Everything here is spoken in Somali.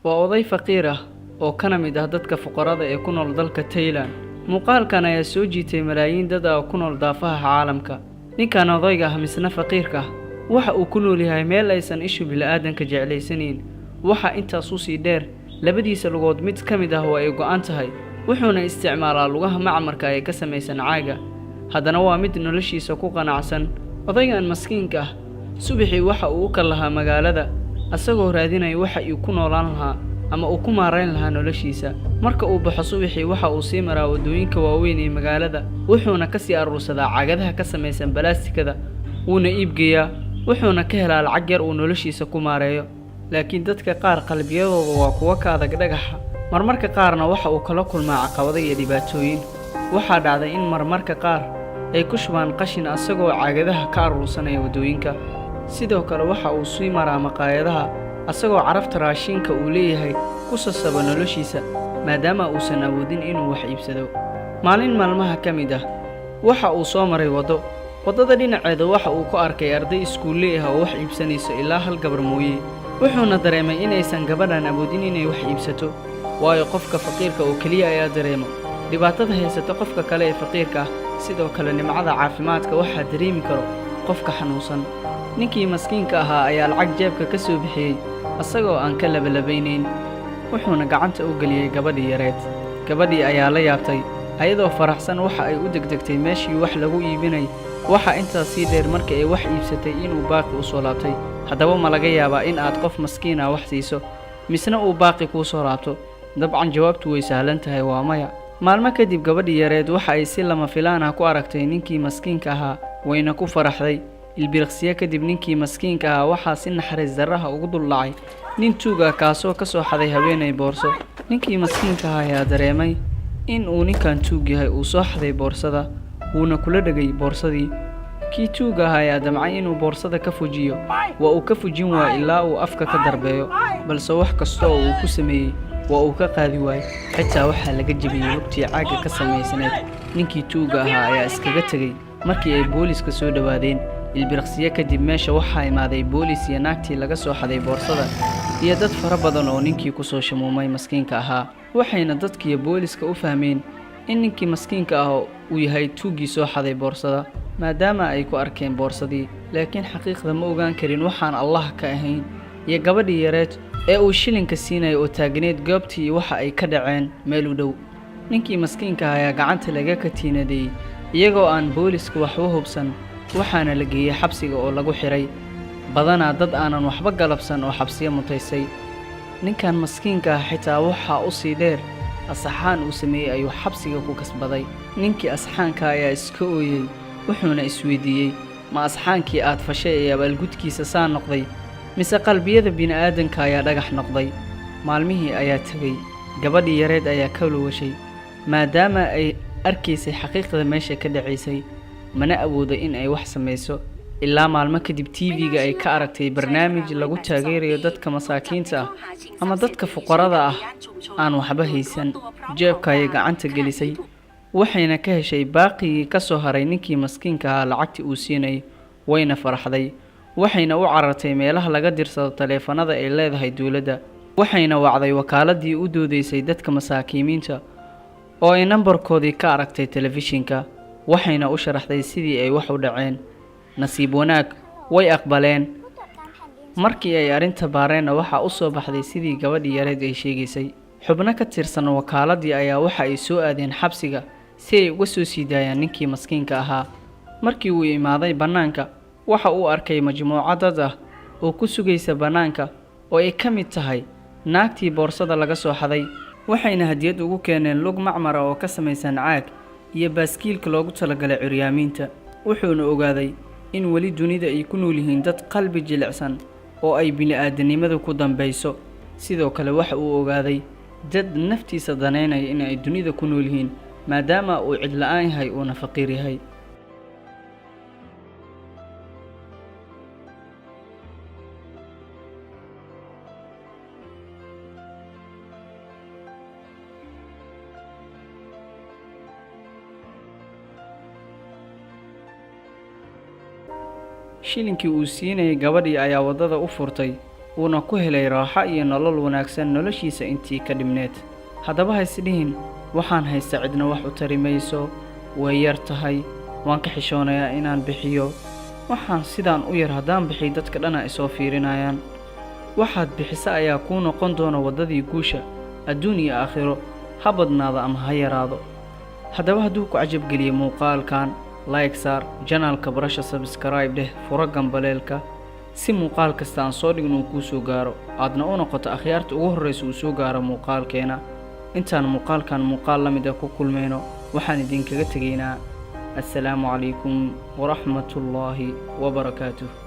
waa oday faqiir ah oo kana mid ah dadka fuqarada ee ku nool dalka Thailand. Muuqaalkan ayaa soo jiitay malaayiin dad ah oo ku nool daafaha caalamka. Ninkan odayga ah misna faqiirka ah waxa uu ku nool yahay meel aysan ishu bilaadanka jeclaysanin. Waxa intaas u sii dheer labadiisa lugood mid ka mid ah oo ay go'an tahay, wuxuuna isticmaalaa lugaha macmarka ee ka samaysan caaga. haddana waa mid noloshiisa ku qanacsan. Odaygan maskiinka ah subaxii waxa uu ka lahaa magaalada asagoo raadinaya waxa uu ku noolaan lahaa ama uu ku maareyn lahaa noloshiisa. Marka uu baxo subaxii waxa uu sii maraa wadooyinka waaweyn ee magaalada, wuxuuna ka sii aruursadaa caagadaha ka samaysan balaastikada, wuuna iibgeeyaa, wuxuuna ka helaa lacag yar uu noloshiisa ku maareeyo. laakiin dadka qaar qalbiyadooda waa kuwa ka adag dhagaxa, marmarka qaarna waxa uu kala kulmaa caqabado iyo dhibaatooyin. waxaa dhacday in marmarka qaar ay ku shubaan qashin asagoo caagadaha ka aruursanaya wadooyinka. sidoo kale waxa uu sii maraa maqaayadaha asagoo carafta raashinka uu leeyahay ku sasaba noloshiisa maadaama uusan awoodin inuu wax iibsado. maalin maalmaha ka mid ah waxa uu soo maray wadada dhinaceeda waxa uu ku arkay arday iskuulle ah oo wax iibsanayso ilaa hal gabar mooye. wuxuuna dareemay inaysan gabadhan awoodin inay wax iibsato, waayo qofka faqiirka oo kaliya ayaa dareemo dhibaatada haysata qofka kale ee faqiirka ah. sidoo kale nimcada caafimaadka waxaa dareemi karo qofka xanuunsan. ninkii maskiinka ahaa ayaa lacag jeebka ka soo bixiyey asagoo aan ka labalabaynayn, wuxuuna gacanta u geliyey gabadhii yareed. gabadhii ayaa la yaabtay, ayadoo faraxsan waxa ay u degdegtay meeshii wax lagu iibinay. waxa intaas sii dheer markii ay wax iibsatay inuu baaqi u soo laabtay. haddaba ma laga yaabaa in aad qof maskiin ah wax siiso misna uu baaqi kuu soo laabto? dabcan jawaabtu way sahlan tahay, waa maya. maalmo kadib gabadhii yareed waxa ay si lama filaan ah ku aragtay ninkii maskiinka ahaa, wayna ku faraxday. ilbiriqsiye kadib ninkii maskiinka ahaa waxaa si naxariis darraha ugu dul dhacay nin tuug ah kaasoo ka soo xaday haweenay boorso. ninkii maskiinka ahaa ayaa dareemay in uu ninkan tuug yahay uu soo xaday boorsada, wuuna kula dhegay boorsadii. kii tuug ahaa ayaa damcay inuu boorsada ka fujiyo, waa uu ka fujin waayey ilaa uu afka ka darbeeyo, balse wax kasta oo uu ku sameeyey waa uu ka qaadi waayey. xitaa waxaa laga jebiyey lugtii caagga ka samaysneed. ninkii tuuga ahaa ayaa iskaga tegey markii ay booliiska soo dhowaadeen. ilbiriqsiye kadib meesha waxaa imaaday booliis iyo naagtii laga soo xaday boorsada iyo dad fara badan oo ninkii ku soo shamuumay maskiinka ahaa. waxayna dadkiiyo booliiska u fahmeen in ninkii maskiinka ah uu yahay tuuggii soo xaday boorsada maadaama ay ku arkeen boorsadii. laakiin xaqiiqda ma ogaan karin waxaan allah ka ahayn. iyo gabadhii yareed ee uu shilinka siinaya oo taagneed goobtii waxa ay ka dhaceen meel u dhow. ninkii maskiinka ayaa gacanta laga katiinadeeyey iyagoo aan booliiska wax u hubsan, waxaana la geeyey xabsiga oo lagu xiray. badanaa dad aanan waxba galabsan oo xabsiyo mutaysay. ninkan maskiinka ah xitaa waxaa u sii dheer asaxaan uu sameeyey ayuu xabsiga ku kasbaday. ninkii asxaanka ayaa iska ooyey, wuxuuna isweydiiyey ma asxaankii aad fashay ee abaalgudkiisa saa noqday mise qalbiyada bini'aadanka ayaa dhagax noqday. maalmihii ayaa tegey, gabadhii yareed ayaa ka walwashay maadaama ay arkaysay xaqiiqda meesha ka dhacaysay, mana awoodo in ay wax samayso. ilaa maalmo kadib TV-ga ay ka aragtay barnaamij lagu taageerayo dadka masaakiinta ah ama dadka fuqarada ah aan waxba haysan. jeebka ayay gacanta gelisay, waxayna ka heshay baaqigii ka soo haray ninkii maskiinka ahaa lacagtii uu siinayay, wayna faraxday. waxayna u carartay meelaha laga dirsado taleefanada ay leedahay dowladda. waxayna wacday wakaaladii u doodaysay dadka masaakiimiinta oo ay nambarkoodii ka aragtay telefishinka. waxayna u sharaxday sidii ay wax u dhaceen. nasiib wanaag way aqbaleen. markii ay arrinta baareenna waxaa u soo baxday sidii gabadhii yareed ay sheegaysay. xubno ka tirsan wakaaladii ayaa waxa ay soo aadeen xabsiga si ay uga soo sii daayaan ninkii maskiinka ahaa. markii uu imaaday bannaanka waxa uu arkay majmuuco dad ah oo ku sugaysa bannaanka oo ay ka mid tahay naagtii boorsada laga soo xaday. waxayna hadiyad ugu keeneen lug macmara oo ka samaysan caag iyo baaskiilka loogu talagalay curyaamiinta. wuxuuna ogaaday in weli dunida ay ku nool yihiin dad qalbi jilicsan oo ay bini'aadanimadu ku dambayso. sidoo kale waxa uu ogaaday dad naftiisa danaynaya in ay dunida ku nool yihiin maadaama uu cid la'aan yahay uuna faqiir yahay. shilinkii uu siinayay gabadhii ayaa waddada u furtay, uuna ku helay raaxo iyo nolol wanaagsan noloshiisa intii ka dhimneed. haddaba ha isdhihin waxaan haysta cidna wax u tari mayso, way yar tahay, waan ka xishoonayaa inaan bixiyo. waxaan sidaan u yar haddaan bixiy dadka dhana isoo fiirinayaan. waxaad bixisa ayaa kuu noqon doona waddadii guusha adduun iyo aakhiro, ha badnaado ama ha yaraado. haddaba hadduu ku cajabgeliyo muuqaalkan, like saar, janaalka barasha subscribe dheh, furo gambaleelka si muuqaal kasta aan soo dhigno uu kuu soo gaaro, aadna u noqoto akhyaarta ugu horraysa uu soo gaaro muuqaalkeena. intaan muuqaalkan muuqaal la mid ah ku kulmayno, waxaan idinkaga tegaynaa assalaamu calaykum waraxmatullaahi wabarakaatuh.